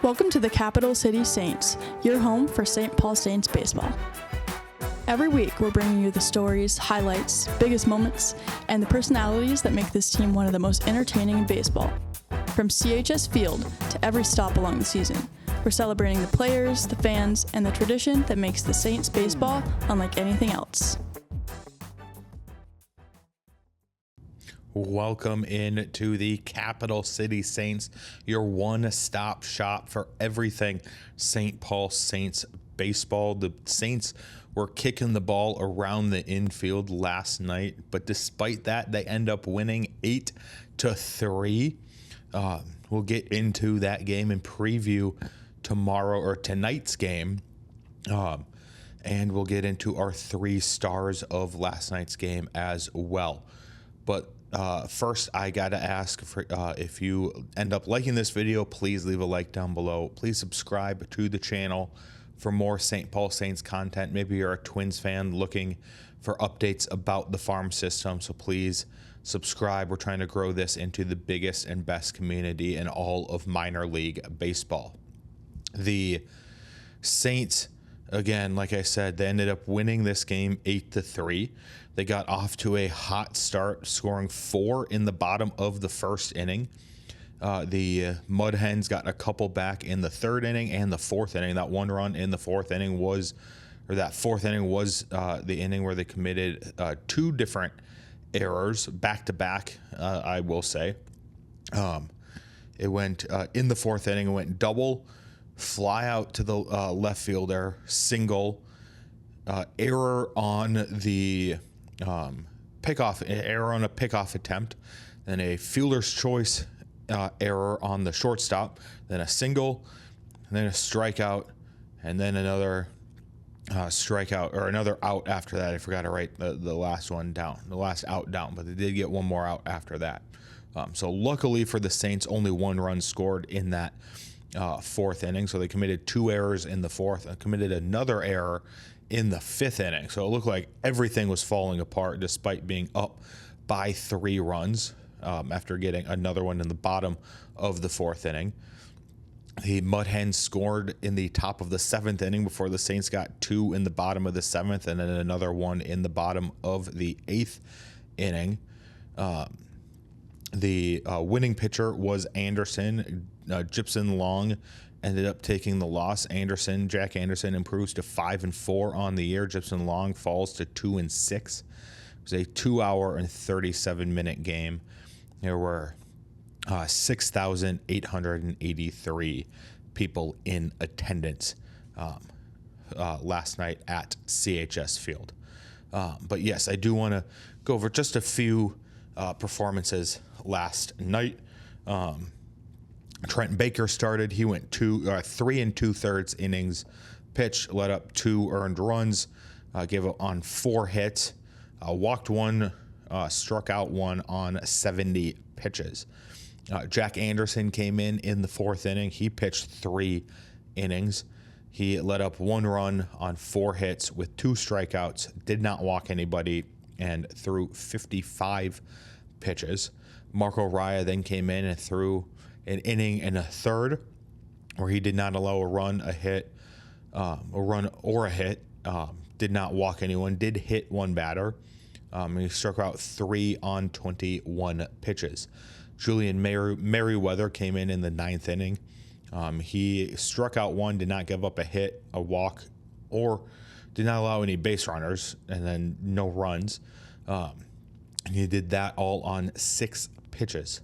Welcome to the Capital City Saints, your home for St. Paul Saints baseball. Every week, we're bringing you the stories, highlights, biggest moments, and the personalities that make this team one of the most entertaining in baseball. From CHS Field to every stop along the season, we're celebrating the players, the fans, and the tradition that makes the Saints baseball unlike anything else. Welcome in to the Capital City Saints, your one-stop shop for everything St. Paul Saints baseball. The Saints were kicking the ball around the infield last night, but despite that, they end up winning 8-3. We'll get into that game and preview tomorrow or tonight's game, and we'll get into our 3 stars of last night's game as well. But first, I gotta ask for if you end up liking this video, please leave a like down below. Please subscribe to the channel for more St. Paul Saints content. Maybe you're a Twins fan looking for updates about the farm system, so please subscribe. We're trying to grow this into the biggest and best community in all of minor league baseball. The Saints, again, like I said, they ended up winning this game 8-3. They got off to a hot start, scoring 4 in the bottom of the first inning. The Mud Hens got a couple back in the 3rd inning and the 4th inning. That one run in the 4th inning was, or that 4th inning was the inning where they committed 2 different errors back to back, I will say. It went in the 4th inning, it went double, fly out to the left fielder, single, error on the error on a pickoff attempt, then a fielder's choice error on the shortstop, then a single, and then a strikeout, and then another strikeout, or another out after that. I forgot to write the last one down, the last out down, but they did get one more out after that. So luckily for the Saints, only 1 run scored in that 4th inning. So they committed 2 errors in the 4th and committed another error in the 5th inning. So it looked like everything was falling apart despite being up by 3 runs after getting another one in the bottom of the 4th inning. The Mud Hens scored in the top of the 7th inning before the Saints got 2 in the bottom of the 7th and then another one in the bottom of the 8th inning. The winning pitcher was Anderson. Gibson Long ended up taking the loss. Jack Anderson improves to 5-4 on the year. Gibson Long falls to 2-6. It was a 2-hour and 37-minute game. There were 6,883 people in attendance last night at CHS Field. But yes, I do want to go over just a few performances last night. Trent Baker started. He went 3 2/3 innings pitch, let up 2 earned runs, gave up on 4 hits, walked 1, struck out 1 on 70 pitches. Jack Anderson came in the 4th inning. He pitched 3 innings. He let up 1 run on 4 hits with 2 strikeouts, did not walk anybody, and threw 55 pitches. Marco Raya then came in and threw an inning and a 1/3 where he did not allow a run, a hit, did not walk anyone, did hit 1 batter. He struck out 3 on 21 pitches. Julian Merryweather came in the 9th inning. He struck out 1, did not give up a hit, a walk, or did not allow any base runners, and then no runs. He did that all on 6 pitches.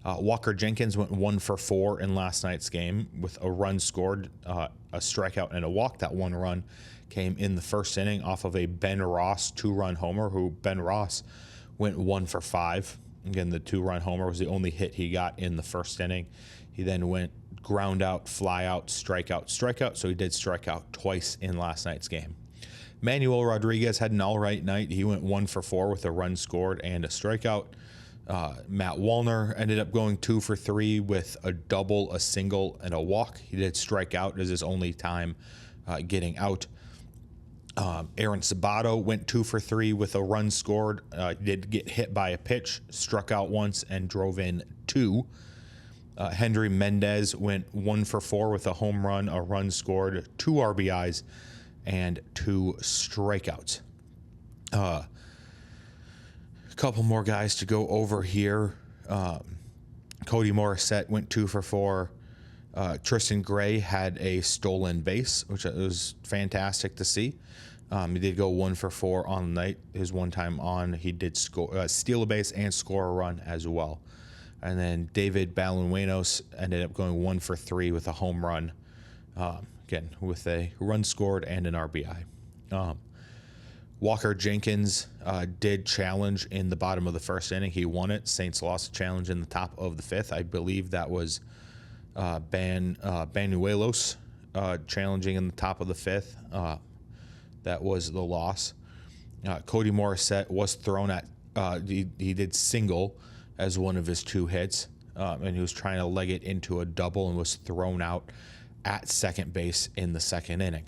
Walker Jenkins went 1 for 4 in last night's game with a run scored, a strikeout, and a walk. That 1 run came in the 1st inning off of a Ben Ross 2-run homer, who Ben Ross went 1 for 5. Again, the 2-run homer was the only hit he got in the 1st inning. He then went ground out, fly out, strikeout, strikeout. So he did strike out twice in last night's game. Emmanuel Rodriguez had an all right night. He went 1 for 4 with a run scored and a strikeout. Matt Wallner ended up going 2 for 3 with a double, a single, and a walk. He did strike out as his only time getting out. Aaron Sabato went 2 for 3 with a run scored. Did get hit by a pitch, struck out once, and drove in 2. Hendry Mendez went 1 for 4 with a home run, a run scored, 2 RBIs, and 2 strikeouts. A couple more guys to go over here. Cody Morissette went 2 for 4. Tristan Gray had a stolen base, which was fantastic to see. He did go 1 for 4 on the night. His one time on, he did steal a base and score a run as well. And then David Bañuelos ended up going 1 for 3 with a home run, again with a run scored and an RBI. Walker Jenkins did challenge in the bottom of the first inning. He won it. Saints lost a challenge in the top of the fifth. I believe that was Bañuelos challenging in the top of the fifth. That was the loss. Cody Morissette was thrown at, he did single as one of his 2 hits, and he was trying to leg it into a double and was thrown out at second base in the second inning.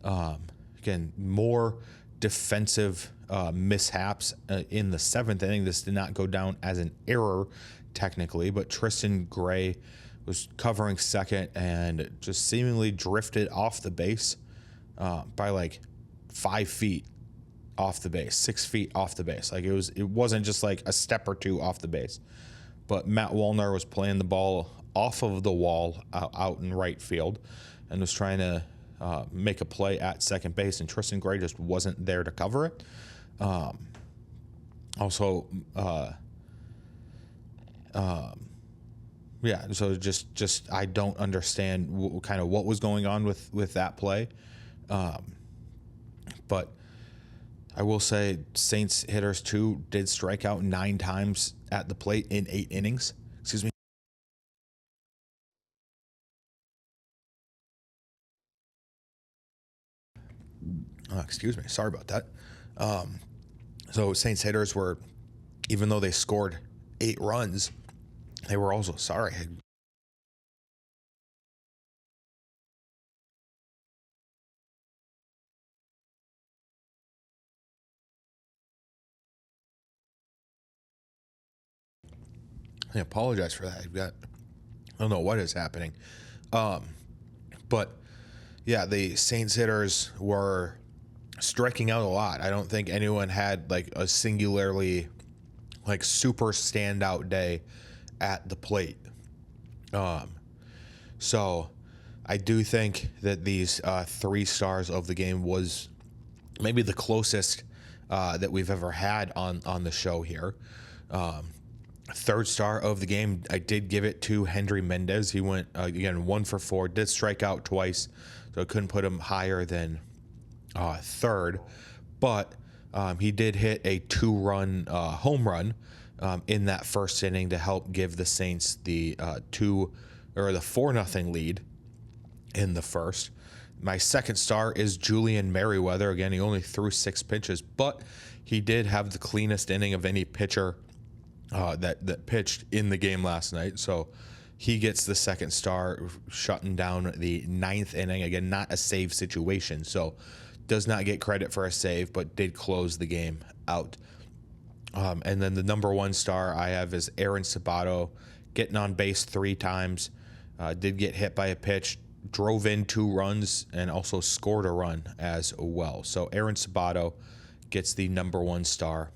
Again, more defensive mishaps in the 7th inning. This did not go down as an error technically, but Tristan Gray was covering second and just seemingly drifted off the base by like 5 feet off the base, 6 feet off the base. Like it wasn't just like a step or 2 off the base, but Matt Wallner was playing the ball off of the wall out in right field and was trying to make a play at second base, and Tristan Gray just wasn't there to cover it. So just I don't understand kind of what was going on with that play. But I will say Saints hitters too did strike out 9 times at the plate in 8 innings. Excuse me. Excuse me. Sorry about that. So Saints hitters were, even though they scored 8 runs, they were also sorry. I apologize for that. I don't know what is happening. But yeah, the Saints hitters were striking out a lot. I don't think anyone had like a singularly like super standout day at the plate. So I do think that these 3 stars of the game was maybe the closest that we've ever had on the show here. 3rd star of the game, I did give it to Hendry Mendez. He went again 1 for 4, did strike out twice, so I couldn't put him higher than 3rd, but he did hit a 2-run home run in that first inning to help give the Saints the 4-0 lead in the first. My 2nd star is Julian Merryweather. Again, he only threw 6 pitches, but he did have the cleanest inning of any pitcher that pitched in the game last night. So he gets the 2nd star, shutting down the 9th inning. Again, not a save situation, so does not get credit for a save, but did close the game out. And then the number 1 star I have is Aaron Sabato, getting on base 3 times. Did get hit by a pitch, drove in 2 runs, and also scored a run as well. So Aaron Sabato gets the number 1 star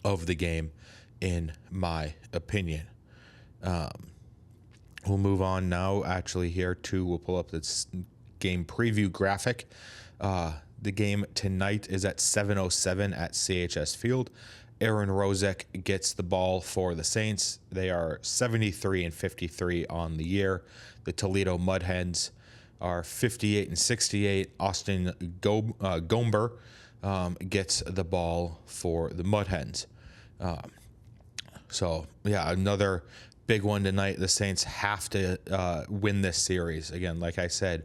of the game, in my opinion. We'll move on now, actually, here to, we'll pull up this game preview graphic. The game tonight is at 7:07 at CHS Field. Aaron Rozek gets the ball for the Saints. They are 73-53 on the year. The Toledo Mud Hens are 58-68. Austin Gomber gets the ball for the Mud Hens. So, yeah, another big one tonight. The Saints have to win this series. Again, like I said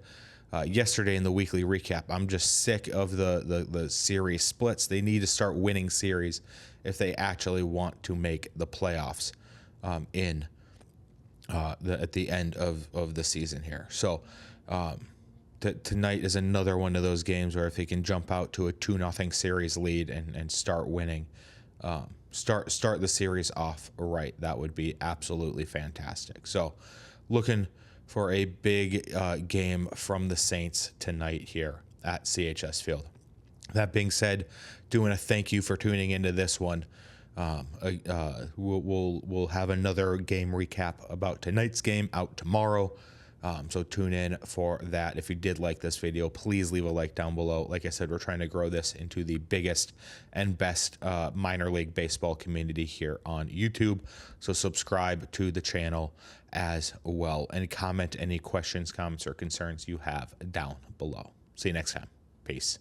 yesterday in the weekly recap, I'm just sick of the series splits. They need to start winning series if they actually want to make the playoffs at the end of the season here. So tonight is another one of those games where if they can jump out to a 2-0 series lead and start winning, start the series off right. That would be absolutely fantastic. So looking for a big game from the Saints tonight here at CHS Field. That being said, doing a thank you for tuning into this one. We'll have another game recap about tonight's game out tomorrow. So tune in for that. If you did like this video, please leave a like down below. Like I said, we're trying to grow this into the biggest and best minor league baseball community here on YouTube. So subscribe to the channel as well, and comment any questions, comments, or concerns you have down below. See you next time. Peace.